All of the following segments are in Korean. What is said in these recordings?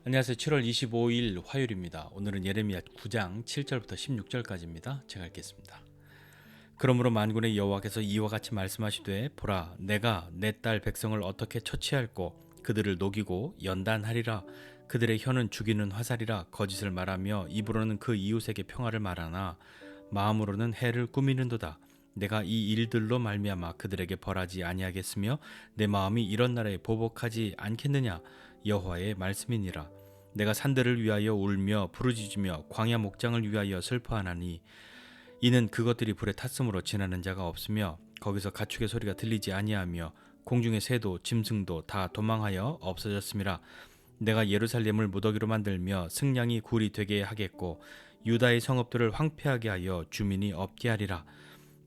안녕하세요. 7월 25일 화요일입니다. 오늘은 예레미야 9장 7절부터 16절까지입니다. 제가 읽겠습니다. 그러므로 만군의 여호와께서 이와 같이 말씀하시되 보라 내가 내 딸 백성을 어떻게 처치할꼬 그들을 녹이고 연단하리라. 그들의 혀는 죽이는 화살이라. 거짓을 말하며 입으로는 그 이웃에게 평화를 말하나 마음으로는 해를 꾸미는도다. 내가 이 일들로 말미암아 그들에게 벌하지 아니하겠으며 내 마음이 이런 나라에 보복하지 않겠느냐. 여호와의 말씀이니라. 내가 산들을 위하여 울며 부르짖으며 광야 목장을 위하여 슬퍼하나니 이는 그것들이 불에 탔으므로 지나는 자가 없으며 거기서 가축의 소리가 들리지 아니하며 공중의 새도 짐승도 다 도망하여 없어졌음이라. 내가 예루살렘을 무더기로 만들며 승냥이 굴이 되게 하겠고 유다의 성읍들을 황폐하게 하여 주민이 없게 하리라.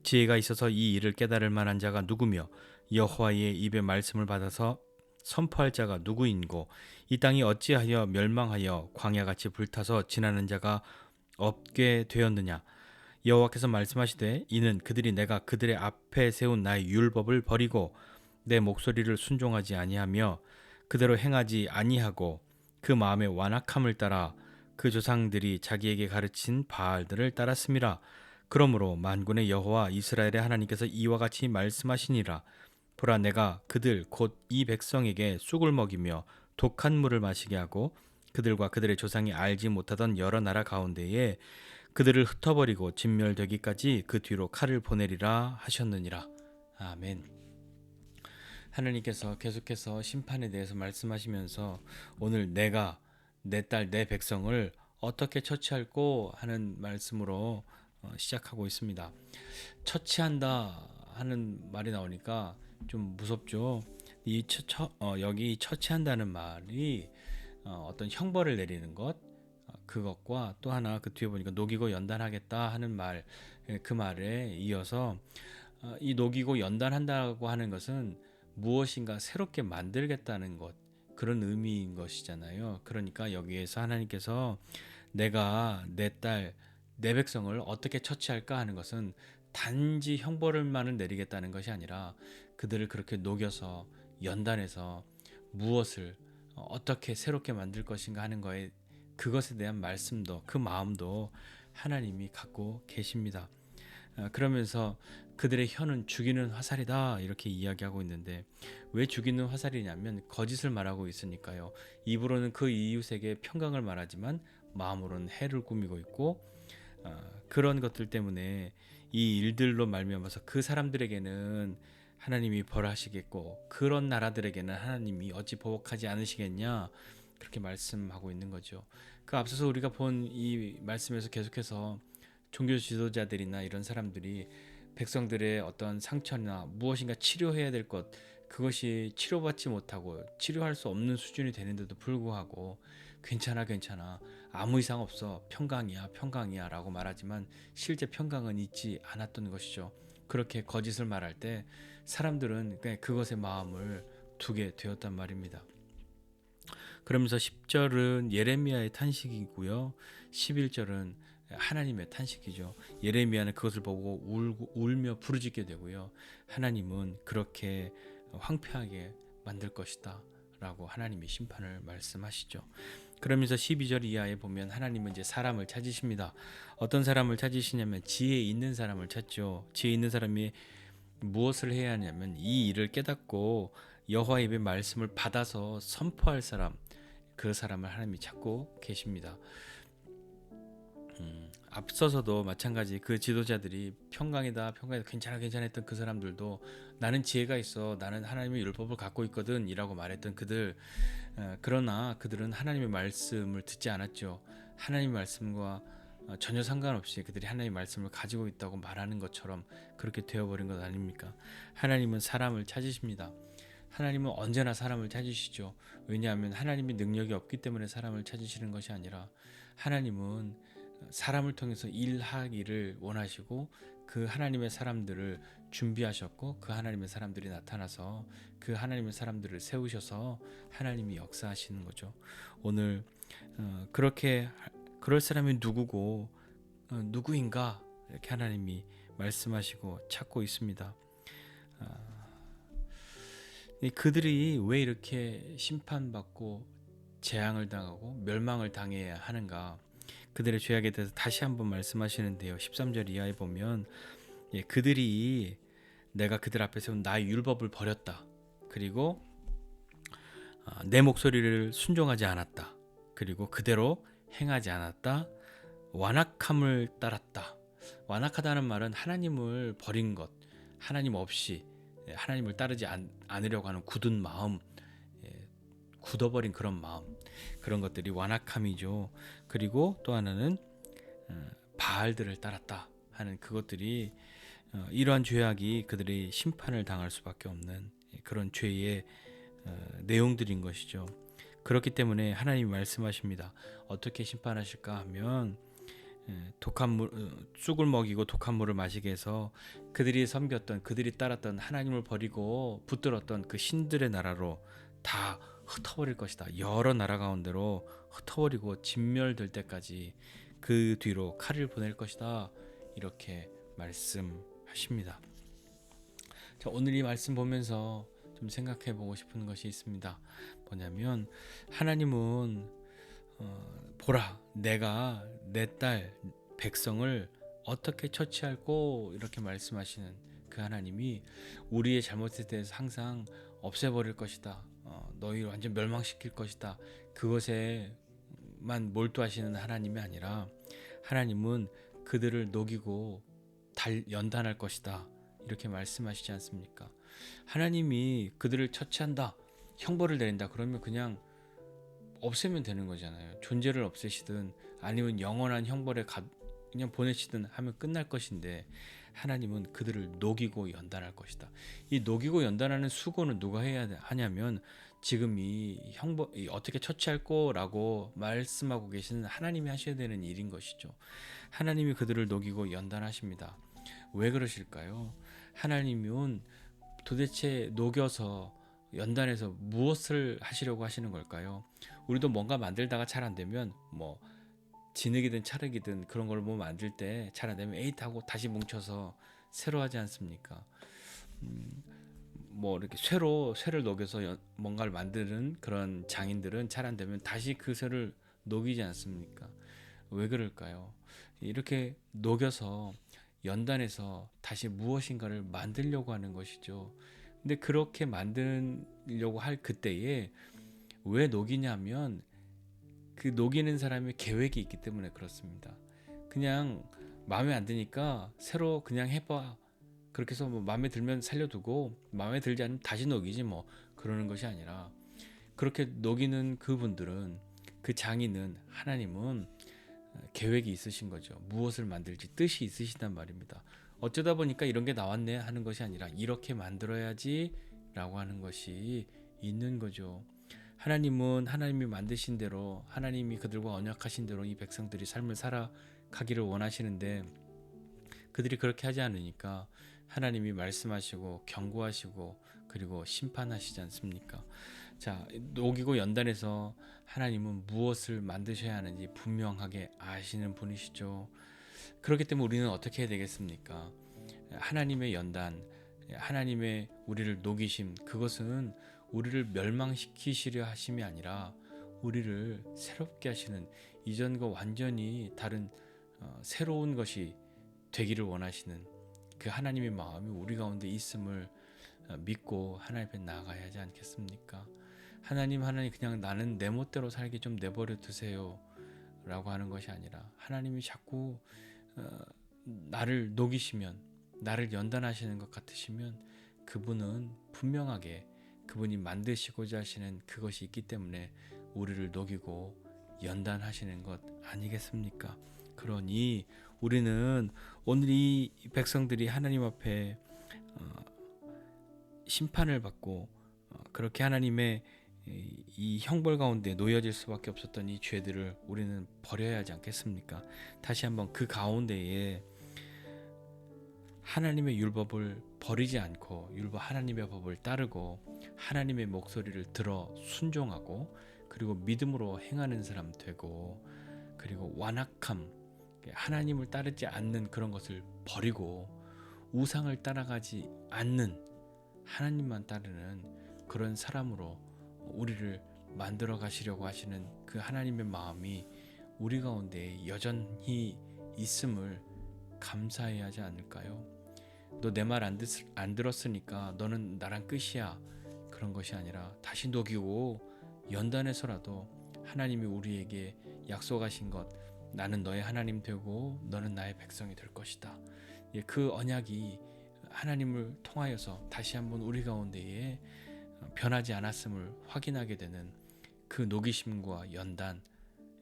지혜가 있어서 이 일을 깨달을 만한 자가 누구며 여호와의 입의 말씀을 받아서 선포할 자가 누구인고 이 땅이 어찌하여 멸망하여 광야같이 불타서 지나는 자가 없게 되었느냐. 여호와께서 말씀하시되 이는 그들이 내가 그들의 앞에 세운 나의 율법을 버리고 내 목소리를 순종하지 아니하며 그대로 행하지 아니하고 그 마음의 완악함을 따라 그 조상들이 자기에게 가르친 바알들을 따랐음이라. 그러므로 만군의 여호와 이스라엘의 하나님께서 이와 같이 말씀하시니라. 보라 내가 그들 곧 이 백성에게 쑥을 먹이며 독한 물을 마시게 하고 그들과 그들의 조상이 알지 못하던 여러 나라 가운데에 그들을 흩어버리고 진멸되기까지 그 뒤로 칼을 보내리라 하셨느니라. 아멘. 하나님께서 계속해서 심판에 대해서 말씀하시면서 오늘 내가 내 딸 내 백성을 어떻게 처치할꼬 하는 말씀으로 시작하고 있습니다. 처치한다 하는 말이 나오니까 좀 무섭죠. 여기 처치한다는 말이 어떤 형벌을 내리는 것, 그것과 또 하나 그 뒤에 보니까 녹이고 연단하겠다 하는 말, 그 말에 이어서 이 녹이고 연단한다고 하는 것은 무엇인가 새롭게 만들겠다는 것, 그런 의미인 것이잖아요. 그러니까 여기에서 하나님께서 내가 내 딸, 내 백성을 어떻게 처치할까 하는 것은 단지 형벌을만을 내리겠다는 것이 아니라 그들을 그렇게 녹여서 연단해서 무엇을 어떻게 새롭게 만들 것인가 하는 거에 그것에 대한 말씀도 그 마음도 하나님이 갖고 계십니다. 그러면서 그들의 혀는 죽이는 화살이다 이렇게 이야기하고 있는데 왜 죽이는 화살이냐면 거짓을 말하고 있으니까요. 입으로는 그 이웃에게 평강을 말하지만 마음으로는 해를 꾸미고 있고 그런 것들 때문에 이 일들로 말미암아서 그 사람들에게는 하나님이 벌하시겠고 그런 나라들에게는 하나님이 어찌 보복하지 않으시겠냐 그렇게 말씀하고 있는 거죠. 그 앞서서 우리가 본 이 말씀에서 계속해서 종교 지도자들이나 이런 사람들이 백성들의 어떤 상처나 무엇인가 치료해야 될 것, 그것이 치료받지 못하고 치료할 수 없는 수준이 되는데도 불구하고 괜찮아 괜찮아 아무 이상 없어 평강이야 평강이야 라고 말하지만 실제 평강은 있지 않았던 것이죠. 그렇게 거짓을 말할 때 사람들은 그냥 그것에 마음을 두게 되었단 말입니다. 그러면서 10절은 예레미야의 탄식이고요. 11절은 하나님의 탄식이죠. 예레미야는 그것을 보고 울며 부르짖게 되고요. 하나님은 그렇게 황폐하게 만들 것이다 라고 하나님의 심판을 말씀하시죠. 그러면서 12절 이하에 보면 하나님은 이제 사람을 찾으십니다. 어떤 사람을 찾으시냐면 지혜 있는 사람을 찾죠. 지혜 있는 사람이 무엇을 해야 하냐면 이 일을 깨닫고 여호와의 입의 말씀을 받아서 선포할 사람, 그 사람을 하나님이 찾고 계십니다. 앞서서도 마찬가지 그 지도자들이 평강이다 평강이다 괜찮아 괜찮아 했던 그 사람들도 나는 지혜가 있어 나는 하나님의 율법을 갖고 있거든 이라고 말했던 그들, 그러나 그들은 하나님의 말씀을 듣지 않았죠. 하나님의 말씀과 전혀 상관없이 그들이 하나님의 말씀을 가지고 있다고 말하는 것처럼 그렇게 되어버린 것 아닙니까? 하나님은 사람을 찾으십니다. 하나님은 언제나 사람을 찾으시죠. 왜냐하면 하나님의 능력이 없기 때문에 사람을 찾으시는 것이 아니라 하나님은 사람을 통해서 일하기를 원하시고 그 하나님의 사람들을 준비하셨고 그 하나님의 사람들이 나타나서 그 하나님의 사람들을 세우셔서 하나님이 역사하시는 거죠. 오늘 그렇게 그럴 사람이 누구고 누구인가 이렇게 하나님이 말씀하시고 찾고 있습니다. 그들이 왜 이렇게 심판받고 재앙을 당하고 멸망을 당해야 하는가? 그들의 죄악에 대해서 다시 한번 말씀하시는데요. 13절 이하에 보면 그들이 내가 그들 앞에 세운 나의 율법을 버렸다. 그리고 내 목소리를 순종하지 않았다. 그리고 그대로 행하지 않았다. 완악함을 따랐다. 완악하다는 말은 하나님을 버린 것, 하나님 없이 하나님을 따르지 않으려고 하는 굳은 마음, 굳어버린 그런 마음, 그런 것들이 완악함이죠. 그리고 또 하나는 바알들을 따랐다 하는 그것들이 이러한 죄악이 그들이 심판을 당할 수밖에 없는 그런 죄의 내용들인 것이죠. 그렇기 때문에 하나님이 말씀하십니다. 어떻게 심판하실까 하면 독한 물, 쑥을 먹이고 독한 물을 마시게 해서 그들이 섬겼던, 그들이 따랐던 하나님을 버리고 붙들었던 그 신들의 나라로 다 흩어버릴 것이다. 여러 나라 가운데로 흩어버리고 진멸될 때까지 그 뒤로 칼을 보낼 것이다. 이렇게 말씀하십니다. 자, 오늘 이 말씀 보면서 좀 생각해 보고 싶은 것이 있습니다. 뭐냐면 하나님은 보라, 내가 내 딸 백성을 어떻게 처치할꼬 이렇게 말씀하시는 그 하나님이 우리의 잘못에 대해서 항상 없애버릴 것이다. 너희를 완전 멸망시킬 것이다. 그것에만 몰두하시는 하나님이 아니라 하나님은 그들을 녹이고 연단할 것이다. 이렇게 말씀하시지 않습니까? 하나님이 그들을 처치한다. 형벌을 내린다. 그러면 그냥 없애면 되는 거잖아요. 존재를 없애시든 아니면 영원한 형벌에 그냥 보내시든 하면 끝날 것인데 하나님은 그들을 녹이고 연단할 것이다. 이 녹이고 연단하는 수고는 누가 해야 하냐면 지금 이 형벌 어떻게 처치할 거라고 말씀하고 계시는 하나님이 하셔야 되는 일인 것이죠. 하나님이 그들을 녹이고 연단하십니다. 왜 그러실까요? 하나님은 도대체 녹여서 연단해서 무엇을 하시려고 하시는 걸까요? 우리도 뭔가 만들다가 잘 안 되면 뭐 진흙이든 찰흙이든 그런 걸 뭐 만들 때 잘 안 되면 에잇 하고 다시 뭉쳐서 새로 하지 않습니까? 뭐 이렇게 쇠를 녹여서 뭔가를 만드는 그런 장인들은 잘 안 되면 다시 그 쇠를 녹이지 않습니까? 왜 그럴까요? 이렇게 녹여서 연단해서 다시 무엇인가를 만들려고 하는 것이죠. 근데 그렇게 만들려고 할 그때에 왜 녹이냐면 그 녹이는 사람의 계획이 있기 때문에 그렇습니다. 그냥 마음에 안 드니까 새로 그냥 해봐. 그렇게 해서 뭐 마음에 들면 살려두고 마음에 들지 않으면 다시 녹이지 뭐 그러는 것이 아니라 그렇게 녹이는 그분들은 그 장인은 하나님은 계획이 있으신 거죠. 무엇을 만들지 뜻이 있으시단 말입니다. 어쩌다 보니까 이런 게 나왔네 하는 것이 아니라 이렇게 만들어야지 라고 하는 것이 있는 거죠. 하나님은 하나님이 만드신 대로 하나님이 그들과 언약하신 대로 이 백성들이 삶을 살아가기를 원하시는데 그들이 그렇게 하지 않으니까 하나님이 말씀하시고 경고하시고 그리고 심판하시지 않습니까? 자, 녹이고 연단해서 하나님은 무엇을 만드셔야 하는지 분명하게 아시는 분이시죠. 그렇기 때문에 우리는 어떻게 해야 되겠습니까? 하나님의 연단, 하나님의 우리를 녹이심, 그것은 우리를 멸망시키시려 하심이 아니라 우리를 새롭게 하시는 이전과 완전히 다른 새로운 것이 되기를 원하시는 그 하나님의 마음이 우리 가운데 있음을 믿고 하나님 앞에 나아가야 하지 않겠습니까? 하나님 그냥 나는 내 멋대로 살게 좀 내버려 두세요 라고 하는 것이 아니라 하나님이 자꾸 나를 녹이시면 나를 연단하시는 것 같으시면 그분은 분명하게 그분이 만드시고자 하시는 그것이 있기 때문에 우리를 녹이고 연단하시는 것 아니겠습니까? 그러니 우리는 오늘 이 백성들이 하나님 앞에 심판을 받고 그렇게 하나님의 이 형벌 가운데 놓여질 수밖에 없었던 이 죄들을 우리는 버려야 하지 않겠습니까? 다시 한번 그 가운데에 하나님의 율법을 버리지 않고 하나님의 법을 따르고 하나님의 목소리를 들어 순종하고 그리고 믿음으로 행하는 사람 되고 그리고 완악함 하나님을 따르지 않는 그런 것을 버리고 우상을 따라가지 않는 하나님만 따르는 그런 사람으로 우리를 만들어 가시려고 하시는 그 하나님의 마음이 우리 가운데 여전히 있음을 감사해야 하지 않을까요? 너 내 말 안 들었으니까 너는 나랑 끝이야. 그런 것이 아니라 다시 녹이고 연단해서라도 하나님이 우리에게 약속하신 것, 나는 너의 하나님 되고 너는 나의 백성이 될 것이다. 예, 그 언약이 하나님을 통하여서 다시 한번 우리 가운데에 변하지 않았음을 확인하게 되는 그 녹이심과 연단,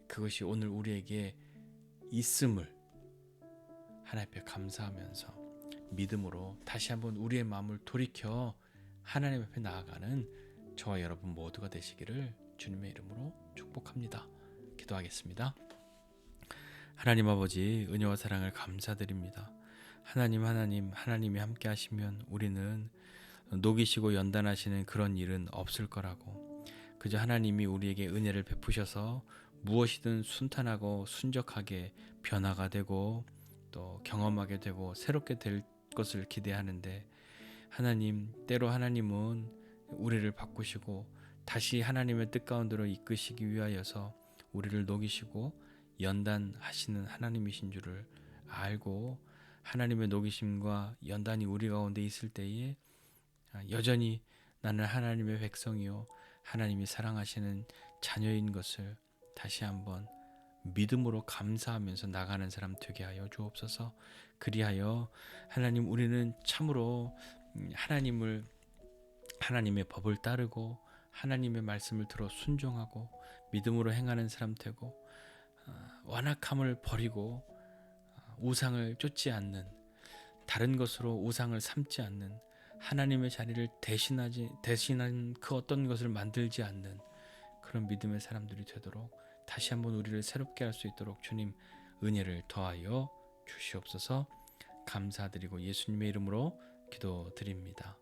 그것이 오늘 우리에게 있음을 하나님 앞에 감사하면서 믿음으로 다시 한번 우리의 마음을 돌이켜 하나님 앞에 나아가는 저와 여러분 모두가 되시기를 주님의 이름으로 축복합니다. 기도하겠습니다. 하나님 아버지, 은혜와 사랑을 감사드립니다. 하나님이 함께 하시면 우리는 녹이시고 연단하시는 그런 일은 없을 거라고, 그저 하나님이 우리에게 은혜를 베푸셔서 무엇이든 순탄하고 순적하게 변화가 되고 또 경험하게 되고 새롭게 될 것을 기대하는데, 하나님, 때로 하나님은 우리를 바꾸시고 다시 하나님의 뜻 가운데로 이끄시기 위하여서 우리를 녹이시고 연단하시는 하나님이신 줄을 알고, 하나님의 녹이심과 연단이 우리 가운데 있을 때에 여전히 나는 하나님의 백성이요 하나님이 사랑하시는 자녀인 것을 다시 한번 믿음으로 감사하면서 나가는 사람 되게 하여 주옵소서. 그리하여 하나님, 우리는 참으로 하나님의 법을 따르고 하나님의 말씀을 들어 순종하고 믿음으로 행하는 사람 되고, 완악함을 버리고 우상을 쫓지 않는, 다른 것으로 우상을 삼지 않는, 하나님의 자리를 대신한 그 어떤 것을 만들지 않는 그런 믿음의 사람들이 되도록 다시 한번 우리를 새롭게 할 수 있도록 주님 은혜를 더하여 주시옵소서. 감사드리고 예수님의 이름으로 기도드립니다.